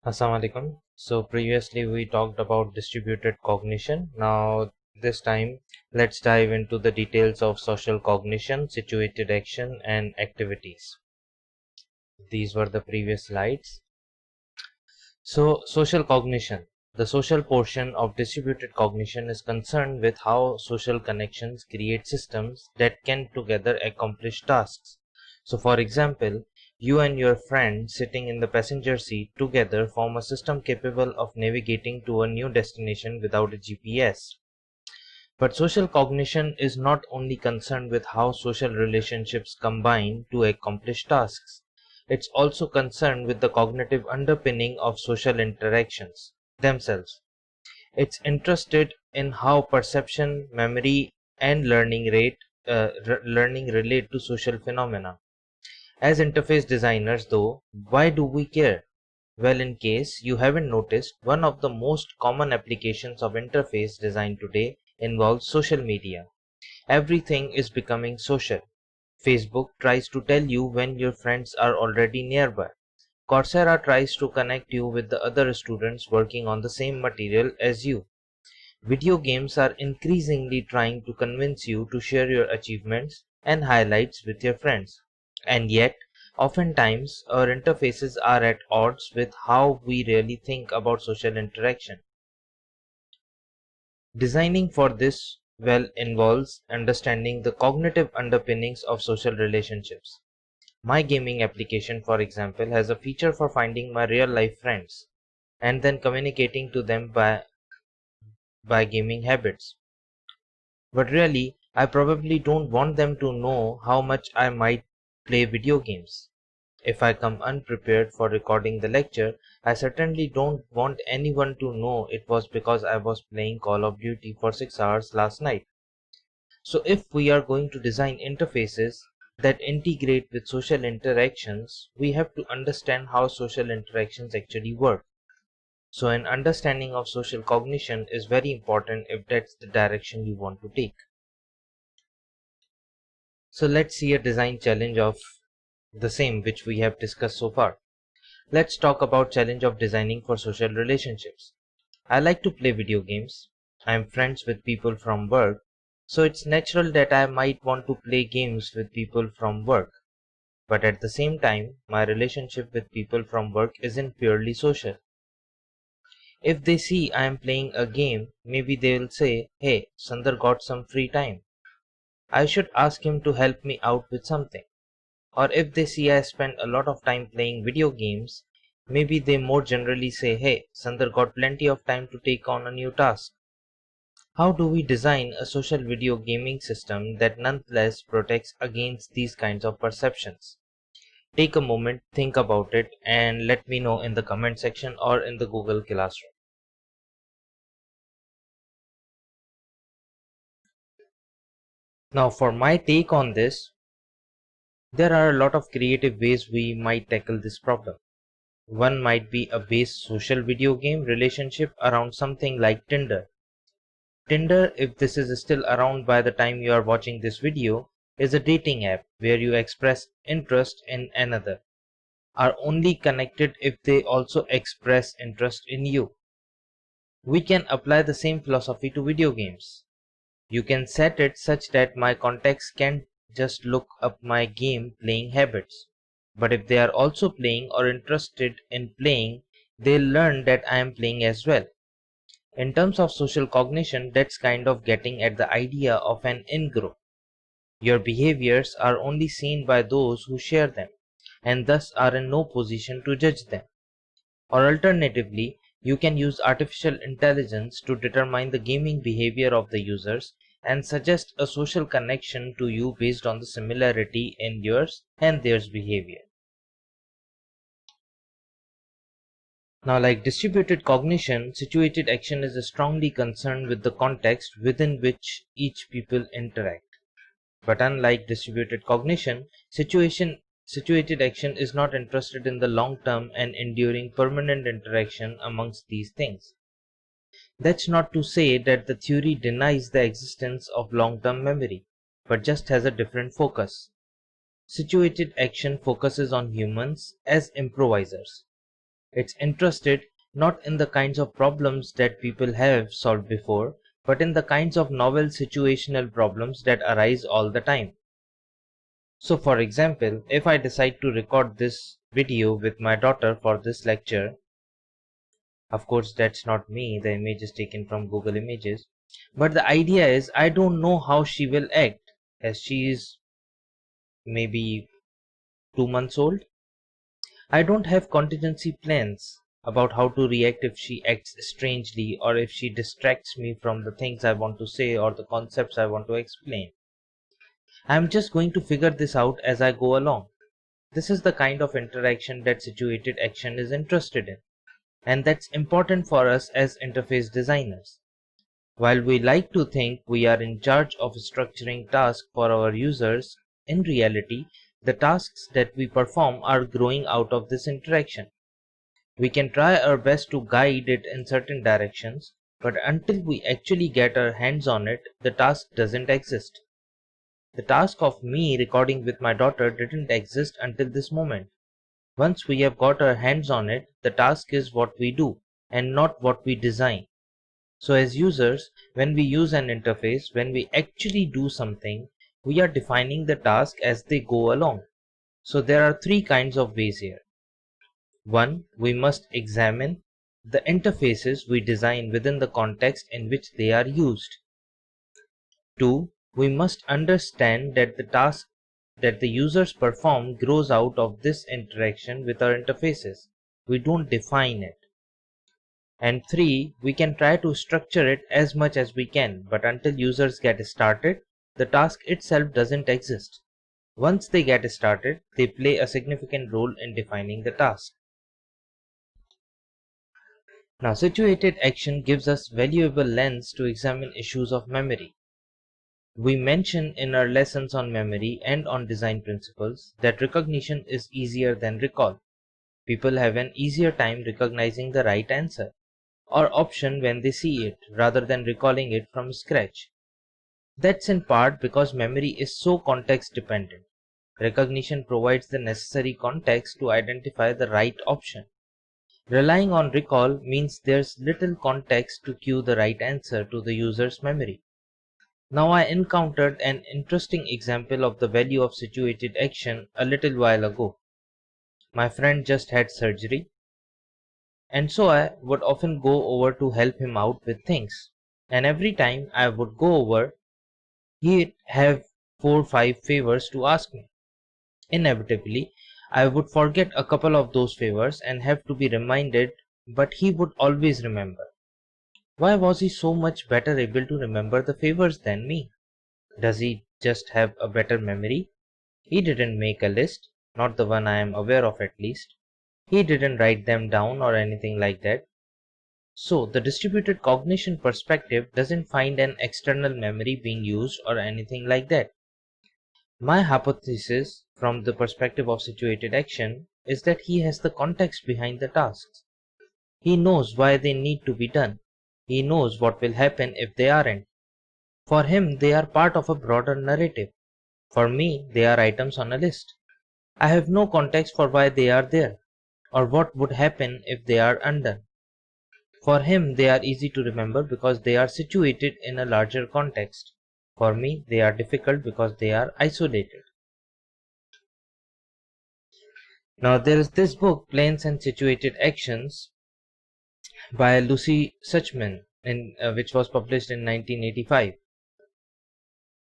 Assalamu alaikum. So previously we talked about distributed cognition. Now this time let's dive into the details of social cognition, situated action and activities. These were the previous slides. So social cognition. The social portion of distributed cognition is concerned with how social connections create systems that can together accomplish tasks. So for example, you and your friend sitting in the passenger seat together form a system capable of navigating to a new destination without a GPS. But social cognition is not only concerned with how social relationships combine to accomplish tasks. It's also concerned with the cognitive underpinning of social interactions themselves. It's interested in how perception, memory, and learning relate to social phenomena. As interface designers, though, why do we care? Well, in case you haven't noticed, one of the most common applications of interface design today involves social media. Everything is becoming social. Facebook tries to tell you when your friends are already nearby. Coursera tries to connect you with the other students working on the same material as you. Video games are increasingly trying to convince you to share your achievements and highlights with your friends. And yet, oftentimes, our interfaces are at odds with how we really think about social interaction. Designing for this well involves understanding the cognitive underpinnings of social relationships. My gaming application, for example, has a feature for finding my real life friends and then communicating to them by gaming habits. But really, I probably don't want them to know how much I might play video games. If I come unprepared for recording the lecture, I certainly don't want anyone to know it was because I was playing Call of Duty for 6 hours last night. So if we are going to design interfaces that integrate with social interactions, we have to understand how social interactions actually work. So an understanding of social cognition is very important if that's the direction you want to take. So let's see a design challenge of the same which we have discussed so far. Let's talk about challenge of designing for social relationships. I like to play video games. I am friends with people from work, so it's natural that I might want to play games with people from work. But at the same time, my relationship with people from work isn't purely social. If they see I am playing a game, maybe they'll say, "Hey, Sundar got some free time. I should ask him to help me out with something." Or if they see I spend a lot of time playing video games, maybe they more generally say, "Hey, Sundar got plenty of time to take on a new task." How do we design a social video gaming system that nonetheless protects against these kinds of perceptions? Take a moment, think about it, and let me know in the comment section or in the Google Classroom. Now, for my take on this, there are a lot of creative ways we might tackle this problem. One might be a base social video game relationship around something like Tinder. Tinder, if this is still around by the time you are watching this video, is a dating app where you express interest in another, are only connected if they also express interest in you. We can apply the same philosophy to video games. You can set it such that my contacts can just look up my game playing habits. But if they are also playing or interested in playing, they'll learn that I am playing as well. In terms of social cognition, that's kind of getting at the idea of an in-group. Your behaviors are only seen by those who share them, and thus are in no position to judge them. Or alternatively, you can use artificial intelligence to determine the gaming behavior of the users and suggest a social connection to you based on the similarity in yours and theirs behavior. Now, like distributed cognition, situated action is strongly concerned with the context within which each people interact. But unlike distributed cognition, situated action is not interested in the long-term and enduring permanent interaction amongst these things. That's not to say that the theory denies the existence of long-term memory, but just has a different focus. Situated action focuses on humans as improvisers. It's interested not in the kinds of problems that people have solved before, but in the kinds of novel situational problems that arise all the time. So for example, if I decide to record this video with my daughter for this lecture, of course that's not me, the image is taken from Google Images, but the idea is I don't know how she will act, as she is maybe 2 months old. I don't have contingency plans about how to react if she acts strangely or if she distracts me from the things I want to say or the concepts I want to explain. I'm just going to figure this out as I go along. This is the kind of interaction that situated action is interested in, and that's important for us as interface designers. While we like to think we are in charge of structuring tasks for our users, in reality, the tasks that we perform are growing out of this interaction. We can try our best to guide it in certain directions, but until we actually get our hands on it, the task doesn't exist. The task of me recording with my daughter didn't exist until this moment. Once we have got our hands on it, the task is what we do, and not what we design. So as users, when we use an interface, when we actually do something, we are defining the task as they go along. So there are three kinds of ways here. One, we must examine the interfaces we design within the context in which they are used. Two, we must understand that the task that the users perform grows out of this interaction with our interfaces. We don't define it. And three, we can try to structure it as much as we can, but until users get started, the task itself doesn't exist. Once they get started, they play a significant role in defining the task. Now, situated action gives us valuable lens to examine issues of memory. We mentioned in our lessons on memory and on design principles that recognition is easier than recall. People have an easier time recognizing the right answer or option when they see it, rather than recalling it from scratch. That's in part because memory is so context dependent. Recognition provides the necessary context to identify the right option. Relying on recall means there's little context to cue the right answer to the user's memory. Now I encountered an interesting example of the value of situated action a little while ago. My friend just had surgery, and so I would often go over to help him out with things. And every time I would go over, he'd have 4 or 5 favors to ask me. Inevitably, I would forget a couple of those favors and have to be reminded, but he would always remember. Why was he so much better able to remember the favors than me? Does he just have a better memory? He didn't make a list, not the one I am aware of at least. He didn't write them down or anything like that. So the distributed cognition perspective doesn't find an external memory being used or anything like that. My hypothesis from the perspective of situated action is that he has the context behind the tasks. He knows why they need to be done. He knows what will happen if they aren't. For him, they are part of a broader narrative. For me, they are items on a list. I have no context for why they are there, or what would happen if they are undone. For him, they are easy to remember because they are situated in a larger context. For me, they are difficult because they are isolated. Now, there is this book, Plans and Situated Actions, by Lucy Suchman, which was published in 1985.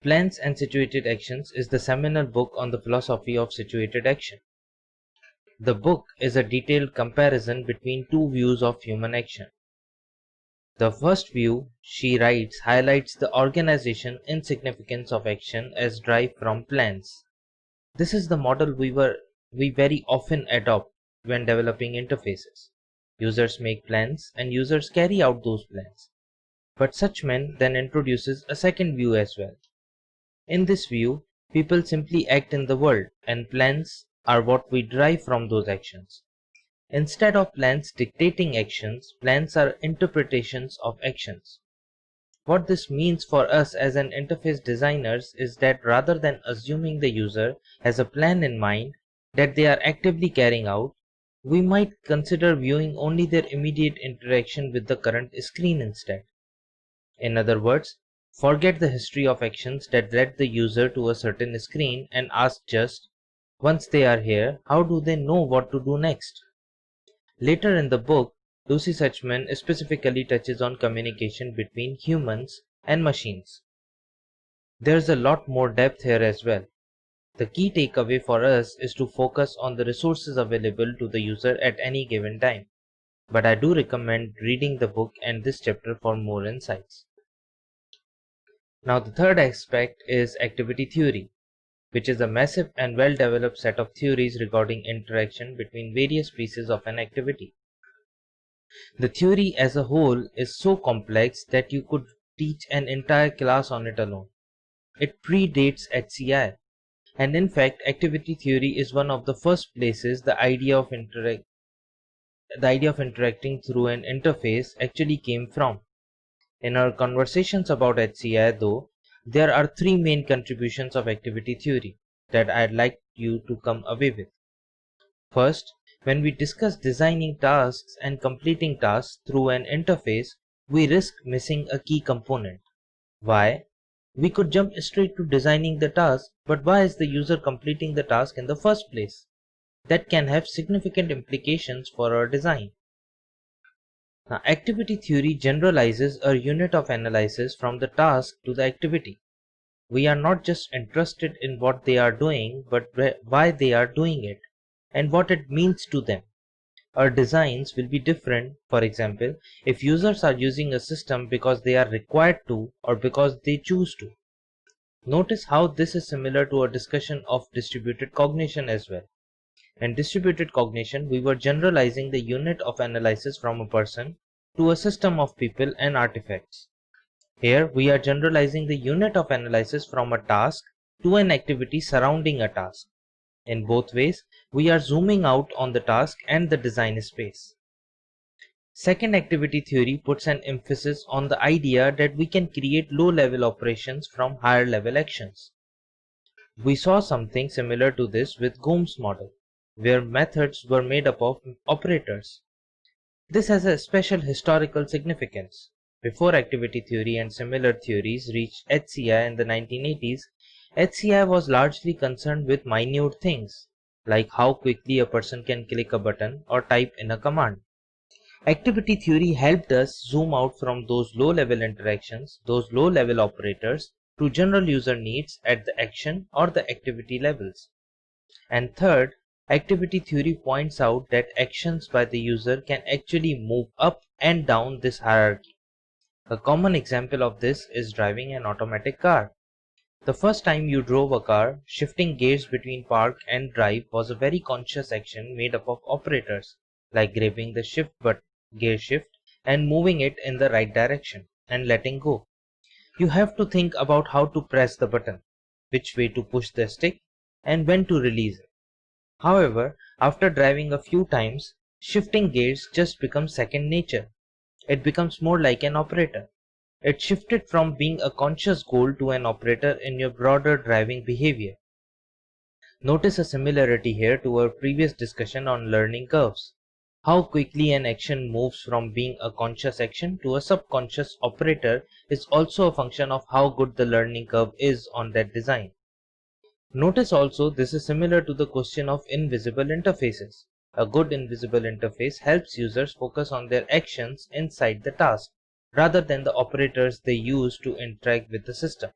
Plans and Situated Actions is the seminal book on the philosophy of situated action. The book is a detailed comparison between two views of human action. The first view, she writes, highlights the organization insignificance of action as derived from plans. This is the model we very often adopt when developing interfaces. Users make plans and users carry out those plans. But Suchman then introduces a second view as well. In this view, people simply act in the world, and plans are what we derive from those actions. Instead of plans dictating actions, plans are interpretations of actions. What this means for us as an interface designers is that rather than assuming the user has a plan in mind that they are actively carrying out, we might consider viewing only their immediate interaction with the current screen instead. In other words, forget the history of actions that led the user to a certain screen and ask just, once they are here, how do they know what to do next? Later in the book, Lucy Suchman specifically touches on communication between humans and machines. There's a lot more depth here as well. The key takeaway for us is to focus on the resources available to the user at any given time. But I do recommend reading the book and this chapter for more insights. Now the third aspect is activity theory, which is a massive and well-developed set of theories regarding interaction between various pieces of an activity. The theory as a whole is so complex that you could teach an entire class on it alone. It predates HCI. And in fact, activity theory is one of the first places the idea of interacting through an interface actually came from. In our conversations about HCI though, there are three main contributions of activity theory that I'd like you to come away with. First, when we discuss designing tasks and completing tasks through an interface, we risk missing a key component. Why? We could jump straight to designing the task, but why is the user completing the task in the first place? That can have significant implications for our design. Now, activity theory generalizes a unit of analysis from the task to the activity. We are not just interested in what they are doing, but why they are doing it, and what it means to them. Our designs will be different, for example, if users are using a system because they are required to or because they choose to. Notice how this is similar to our discussion of distributed cognition as well. In distributed cognition, we were generalizing the unit of analysis from a person to a system of people and artifacts. Here, we are generalizing the unit of analysis from a task to an activity surrounding a task. In both ways, we are zooming out on the task and the design space. Second, activity theory puts an emphasis on the idea that we can create low-level operations from higher-level actions. We saw something similar to this with Gomes' model, where methods were made up of operators. This has a special historical significance. Before activity theory and similar theories reached HCI in the 1980s, HCI was largely concerned with minute things, like how quickly a person can click a button or type in a command. Activity theory helped us zoom out from those low-level interactions, those low-level operators, to general user needs at the action or the activity levels. And third, activity theory points out that actions by the user can actually move up and down this hierarchy. A common example of this is driving an automatic car. The first time you drove a car, shifting gears between park and drive was a very conscious action made up of operators, like grabbing the gear shift, and moving it in the right direction, and letting go. You have to think about how to press the button, which way to push the stick, and when to release it. However, after driving a few times, shifting gears just becomes second nature. It becomes more like an operator. It shifted from being a conscious goal to an operator in your broader driving behavior. Notice a similarity here to our previous discussion on learning curves. How quickly an action moves from being a conscious action to a subconscious operator is also a function of how good the learning curve is on that design. Notice also this is similar to the question of invisible interfaces. A good invisible interface helps users focus on their actions inside the task, rather than the operators they use to interact with the system.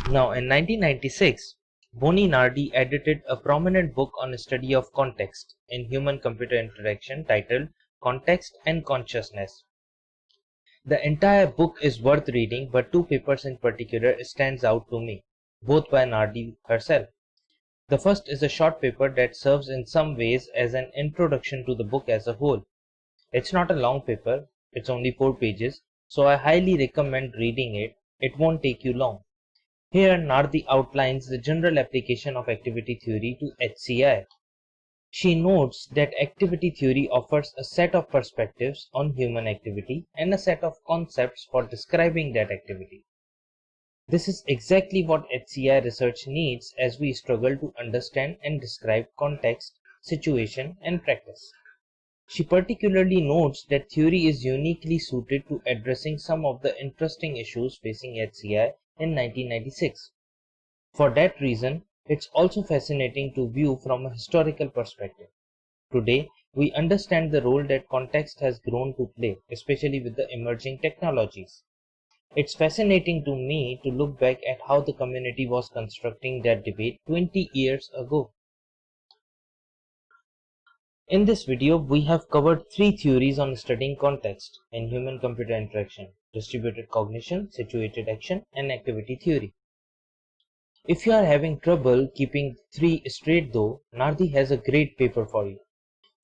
Now in 1996, Boni Nardi edited a prominent book on a study of context in human-computer interaction titled Context and Consciousness. The entire book is worth reading, but two papers in particular stands out to me, both by Nardi herself. The first is a short paper that serves in some ways as an introduction to the book as a whole. It's not a long paper, it's only 4 pages, so I highly recommend reading it. It won't take you long. Here, Nardi outlines the general application of activity theory to HCI. She notes that activity theory offers a set of perspectives on human activity and a set of concepts for describing that activity. This is exactly what HCI research needs as we struggle to understand and describe context, situation, and practice. She particularly notes that theory is uniquely suited to addressing some of the interesting issues facing HCI in 1996. For that reason, it's also fascinating to view from a historical perspective. Today, we understand the role that context has grown to play, especially with the emerging technologies. It's fascinating to me to look back at how the community was constructing that debate 20 years ago. In this video, we have covered three theories on studying context in human-computer interaction: distributed cognition, situated action, and activity theory. If you are having trouble keeping three straight though, Nardi has a great paper for you.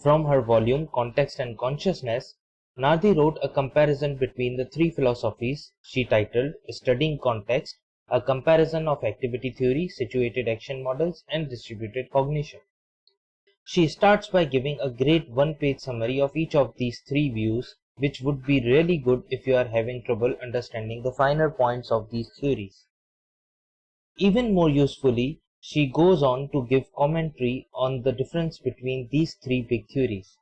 From her volume Context and Consciousness, Nardi wrote a comparison between the three philosophies she titled Studying Context, a comparison of activity theory, situated action models, and distributed cognition. She starts by giving a great one-page summary of each of these three views, which would be really good if you are having trouble understanding the finer points of these theories. Even more usefully, she goes on to give commentary on the difference between these three big theories.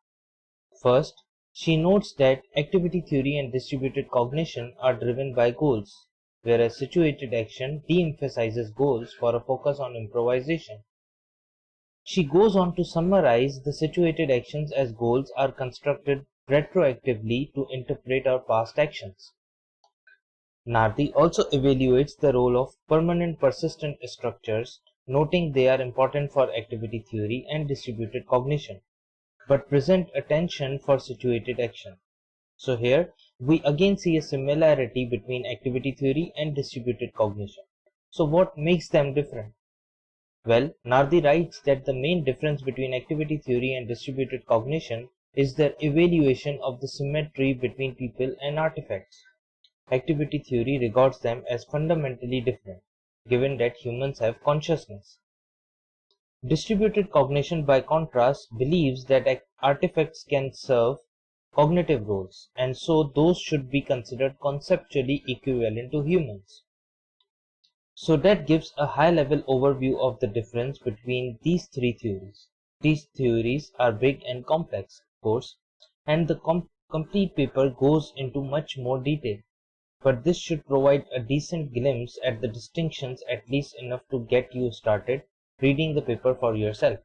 First, she notes that activity theory and distributed cognition are driven by goals, whereas situated action de-emphasizes goals for a focus on improvisation. She goes on to summarize the situated actions as goals are constructed retroactively to interpret our past actions. Nardi also evaluates the role of permanent persistent structures, noting they are important for activity theory and distributed cognition, but present a tension for situated action. So here, we again see a similarity between activity theory and distributed cognition. So what makes them different? Well, Nardi writes that the main difference between activity theory and distributed cognition is their evaluation of the symmetry between people and artifacts. Activity theory regards them as fundamentally different, given that humans have consciousness. Distributed cognition, by contrast, believes that artifacts can serve cognitive roles, and so those should be considered conceptually equivalent to humans. So that gives a high-level overview of the difference between these three theories. These theories are big and complex, of course, and the complete paper goes into much more detail. But this should provide a decent glimpse at the distinctions, at least enough to get you started reading the paper for yourself.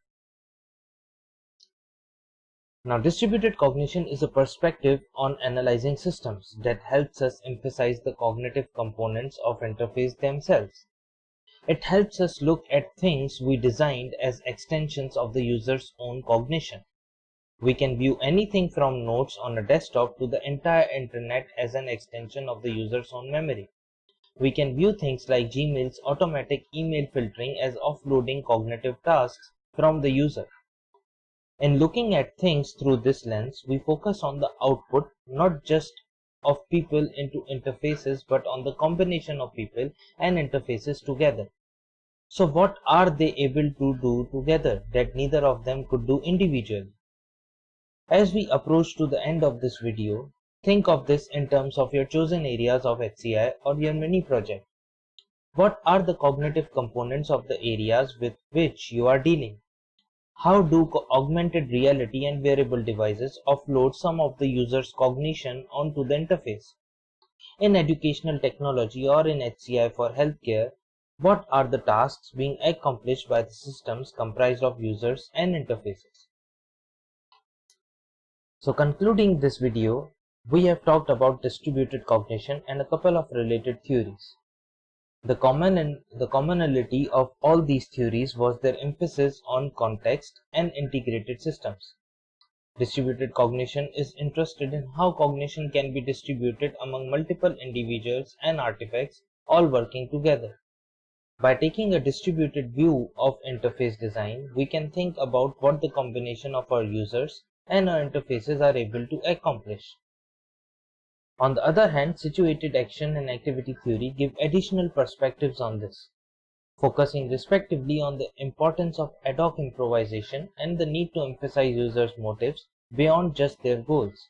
Now, distributed cognition is a perspective on analyzing systems that helps us emphasize the cognitive components of interface themselves. It helps us look at things we designed as extensions of the user's own cognition. We can view anything from notes on a desktop to the entire internet as an extension of the user's own memory. We can view things like Gmail's automatic email filtering as offloading cognitive tasks from the user. In looking at things through this lens, we focus on the output, not just of people into interfaces, but on the combination of people and interfaces together. So what are they able to do together that neither of them could do individually? As we approach to the end of this video, think of this in terms of your chosen areas of HCI or your mini project. What are the cognitive components of the areas with which you are dealing? How do augmented reality and wearable devices offload some of the user's cognition onto the interface? In educational technology or in HCI for healthcare, what are the tasks being accomplished by the systems comprised of users and interfaces? So concluding this video, we have talked about distributed cognition and a couple of related theories. The commonality of all these theories was their emphasis on context and integrated systems. Distributed cognition is interested in how cognition can be distributed among multiple individuals and artifacts all working together. By taking a distributed view of interface design, we can think about what the combination of our users and our interfaces are able to accomplish. On the other hand, situated action and activity theory give additional perspectives on this, focusing respectively on the importance of ad hoc improvisation and the need to emphasize users' motives beyond just their goals.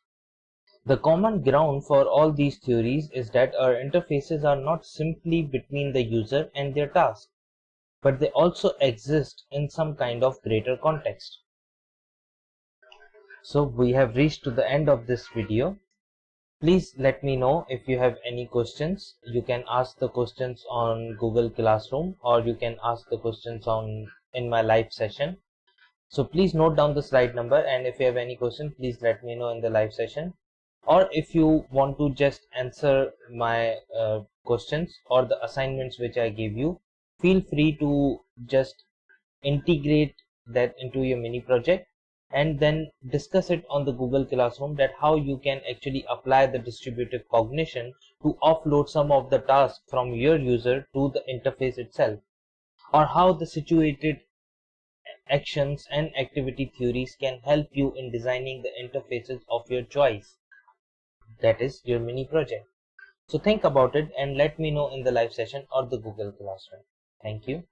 The common ground for all these theories is that our interfaces are not simply between the user and their task, but they also exist in some kind of greater context. So we have reached to the end of this video. Please let me know if you have any questions. You can ask the questions on Google Classroom, or you can ask the questions in my live session. So please note down the slide number, and if you have any question, please let me know in the live session. Or if you want to just answer my questions or the assignments which I gave you, feel free to just integrate that into your mini project and then discuss it on the Google Classroom, that how you can actually apply the distributed cognition to offload some of the tasks from your user to the interface itself, or how the situated actions and activity theories can help you in designing the interfaces of your choice, that is your mini project. So think about it and let me know in the live session or the Google Classroom. Thank you.